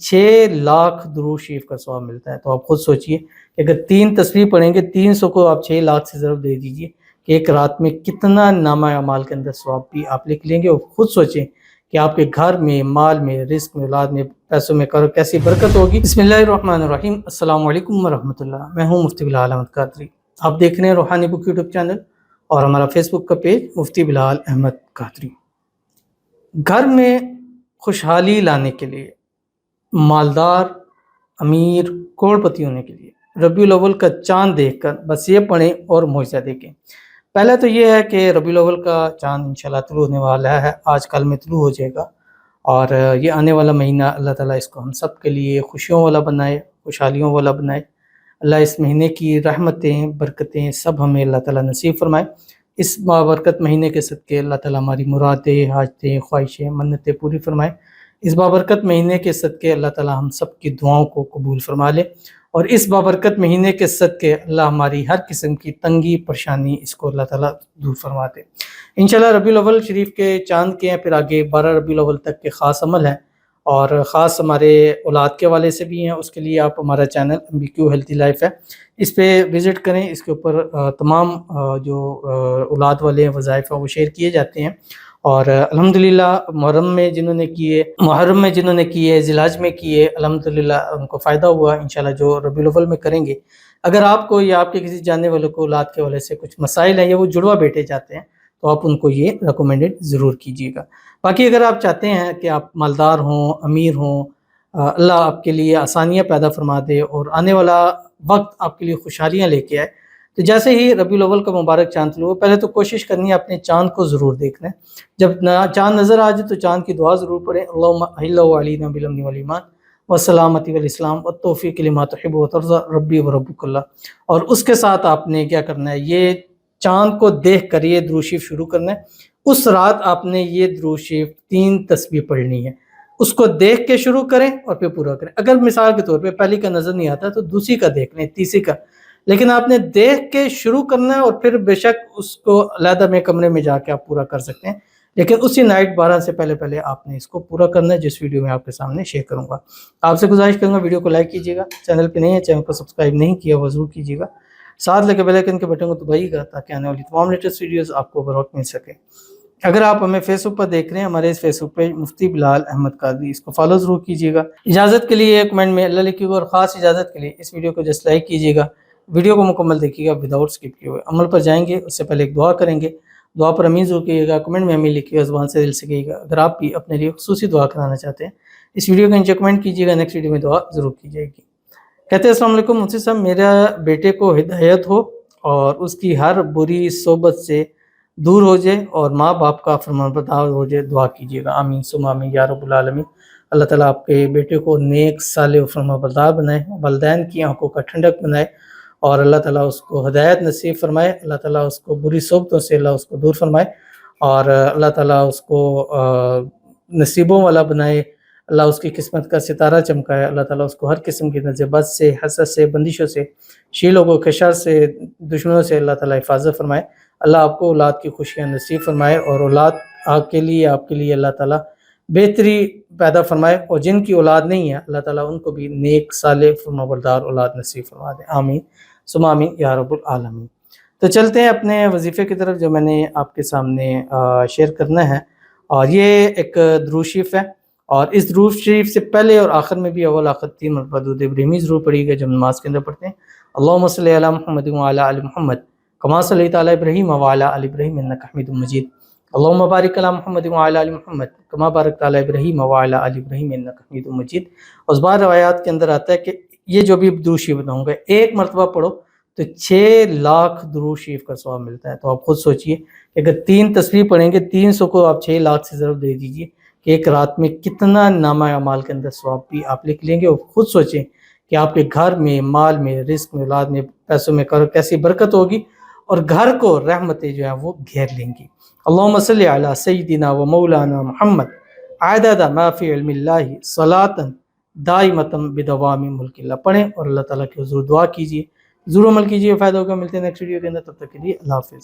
6 لاکھ درود شریف کا ثواب ملتا ہے۔ تو آپ خود سوچئے کہ اگر 3 تسبیح پڑھیں گے، 300 کو آپ 6 لاکھ سے ضرب دے دیجئے کہ ایک رات میں کتنا نامہ اعمال کے اندر ثواب بھی آپ لکھ لیں گے۔ اور خود سوچیں کہ آپ کے گھر میں، مال میں، رزق میں، اولاد میں، پیسوں میں کیسی برکت ہوگی۔ بسم اللہ الرحمن الرحیم۔ السلام علیکم ورحمۃ اللہ۔ میں ہوں مفتی بلال احمد قادری۔ آپ دیکھ رہے ہیں روحانی بک یوٹیوب چینل اور ہمارا فیس بک کا پیج مفتی بلال احمد قادری۔ گھر میں خوشحالی لانے کے لیے، مالدار، امیر، کروڑ پتی ہونے کے لیے ربیع الاول کا چاند دیکھ کر بس یہ پڑھیں اور معجزہ دیکھیں۔ پہلے تو یہ ہے کہ ربیع الاول کا چاند انشاءاللہ طلوع ہونے والا ہے، آج کل میں طلوع ہو جائے گا، اور یہ آنے والا مہینہ اللہ تعالیٰ اس کو ہم سب کے لیے خوشیوں والا بنائے، خوشحالیوں والا بنائے۔ اللہ اس مہینے کی رحمتیں، برکتیں سب ہمیں اللہ تعالیٰ نصیب فرمائے۔ اس بابرکت مہینے کے صدقے اللہ تعالیٰ ہماری مرادیں، حاجتیں، خواہشیں، منتیں پوری فرمائے۔ اس بابرکت مہینے کے صدقے اللہ تعالیٰ ہم سب کی دعاؤں کو قبول فرما لے، اور اس بابرکت مہینے کے صدقے اللہ ہماری ہر قسم کی تنگی، پریشانی اس کو اللہ تعالیٰ دور فرما دے۔ انشاءاللہ ربیع الاول شریف کے چاند کے ہیں، پھر آگے 12 ربیع الاول تک کے خاص عمل ہیں، اور خاص ہمارے اولاد کے حوالے سے بھی ہیں۔ اس کے لیے آپ ہمارا چینل MBQ ہیلتھی لائف ہے، اس پہ وزٹ کریں۔ اس کے اوپر تمام جو اولاد والے وظائف ہیں وہ شیئر کیے جاتے ہیں، اور الحمدللہ محرم میں جنہوں نے کیے، ذی الحج میں کیے، الحمدللہ ان کو فائدہ ہوا۔ انشاءاللہ جو ربیع الاول میں کریں گے، اگر آپ کو یا آپ کے کسی جاننے والے کو اولاد کے حوالے سے کچھ مسائل ہیں یا وہ جڑوا بیٹے جاتے ہیں، تو آپ ان کو یہ ریکمینڈڈ ضرور کیجیے گا۔ باقی اگر آپ چاہتے ہیں کہ آپ مالدار ہوں، امیر ہوں، اللہ آپ کے لیے آسانیاں پیدا فرما دے اور آنے والا وقت آپ کے لیے خوشحالیاں لے کے آئے، تو جیسے ہی ربیع الاول کا مبارک چاند طلوع ہو، پہلے تو کوشش کرنی ہے اپنے چاند کو ضرور دیکھنا ہے۔ جب چاند نظر آ جائے تو چاند کی دعا ضرور پڑھیں، اللہم احل علینا بالامن والایمان والسلامۃ والاسلام والتوفیق لما تحب وترضى ربی وربک اللہ۔ اور اس کے ساتھ آپ نے کیا کرنا ہے، یہ چاند کو دیکھ کر یہ درود شریف شروع کرنا ہے۔ اس رات آپ نے یہ درود شریف 3 تسبیح پڑھنی ہے، اس کو دیکھ کے شروع کریں اور پھر پورا کریں۔ اگر مثال کے طور پہ پہلی کا نظر نہیں آتا تو دوسری کا دیکھ لیں، تیسری کا، لیکن آپ نے دیکھ کے شروع کرنا ہے، اور پھر بے شک اس کو علیحدہ میں کمرے میں جا کے آپ پورا کر سکتے ہیں، لیکن اسی نائٹ 12 سے پہلے آپ نے اس کو پورا کرنا ہے، جس ویڈیو میں آپ کے سامنے شیئر کروں گا۔ آپ سے گزارش کروں گا ویڈیو کو لائک کیجیے گا، چینل پہ نہیں ہے، چینل کو سبسکرائب نہیں کیا وہ ضرور کیجیے گا، ساتھ لگے بیل آئیکن کے بٹن کو دبائیے گا تاکہ آنے والی تمام لیٹسٹ ویڈیوز آپ کو بر وقت مل سکے۔ اگر آپ ہمیں فیس بک پر دیکھ رہے ہیں، ہمارے اس فیس بک پہ مفتی بلال احمد قادری، اس کو فالو ضرور کیجیے گا۔ اجازت کے لیے کمنٹ میں اللہ لکھیے گا، اور خاص اجازت کے لیے اس ویڈیو کو جسٹ لائک کیجیے گا، ویڈیو کو مکمل دیکھیے گا وداؤٹ اسکپ کیے ہوئے۔ عمل پر جائیں گے اس سے پہلے ایک دعا کریں گے، دعا پر امین ضرور کیجیے گا، کمنٹ میں امین لکھیے گا، زبان سے دل سے کہیے گا۔ اگر آپ بھی اپنے لیے خصوصی دعا کرانا چاہتے ہیں، اس ویڈیو کے نیچے کمنٹ کیجیے گا، نیکسٹ ویڈیو میں دعا ضرور کی جائے گی۔ کہتے ہیں السلام علیکم مفتی صاحب، میرا بیٹے کو ہدایت ہو اور اس کی ہر بری صحبت سے دور ہو جائے، اور ماں باپ کا فرمانبردار ہو جائے، دعا کیجیے گا، آمین ثم آمین یا رب العالمین۔ اللہ تعالیٰ آپ کے بیٹے کو نیک، صالح و فرمانبردار بنائے، والدین کی آنکھوں کا ٹھنڈک بنائے، اور اللہ تعالیٰ اس کو ہدایت نصیب فرمائے، اللہ تعالیٰ اس کو بری صحبتوں سے اللہ اس کو دور فرمائے، اور اللہ تعالیٰ اس کو نصیبوں والا بنائے، اللہ اس کی قسمت کا ستارہ چمکائے، اللہ تعالیٰ اس کو ہر قسم کی نظر بد سے، حسد سے، بندشوں سے، شیلوں کے شر سے، دشمنوں سے اللہ تعالیٰ حفاظت فرمائے۔ اللہ آپ کو اولاد کی خوشیاں نصیب فرمائے، اور اولاد آپ کے لیے اللہ تعالیٰ بہتری پیدا فرمائے، اور جن کی اولاد نہیں ہے اللہ تعالیٰ ان کو بھی نیک، صالح، فرمانبردار اولاد نصیب فرما دے، آمین ثم آمین یا رب العالمین۔ تو چلتے ہیں اپنے وظیفے کی طرف جو میں نے آپ کے سامنے شیئر کرنا ہے، اور یہ ایک درود شریف ہے، اور اس درود شریف سے پہلے اور آخر میں بھی اول آخر 3 مرتبہ درود ابراہیمی ضرور پڑھی گا، جب نماز کے اندر پڑھتے ہیں۔ اللہم صلی علی محمد وعلی آل محمد کما صلیت علی ابراہیم وعلی آل ابراہیم انک حمید مجید، اللہم بارک علی محمد وعلی آل محمد کما بارکت علی ابراہیم وعلی آل ابراہیم انک حمید مجید۔ اس بار روایات کے اندر آتا ہے کہ یہ جو بھی درود شریف بتاؤں گا، ایک مرتبہ پڑھو تو 6 لاکھ درود شریف کا ثواب ملتا ہے۔ تو آپ خود سوچئے کہ اگر 3 تسبیح پڑھیں گے، 300 کو آپ 6 لاکھ سے ضرب دے دیجئے کہ ایک رات میں کتنا نامہ اعمال کے اندر ثواب بھی آپ لکھ لیں گے، اور خود سوچیں کہ آپ کے گھر میں، مال میں، رزق میں، اولاد میں، پیسوں میں کیسی برکت ہوگی، اور گھر کو رحمتیں جو ہیں وہ گھیر لیں گی۔ اللہم صلی علی سیدنا و مولانا محمد عدد ما فی علم اللہ صلاۃ دائمۃ بدوام ملک اللہ پڑھیں، اور اللہ تعالیٰ کے حضور دعا کیجیے، ضرور عمل کیجیے، فائدہ ہوگا۔ ملتے ہیں نیکسٹ ویڈیو کے اندر، تب تک کے لیے اللہ حافظ۔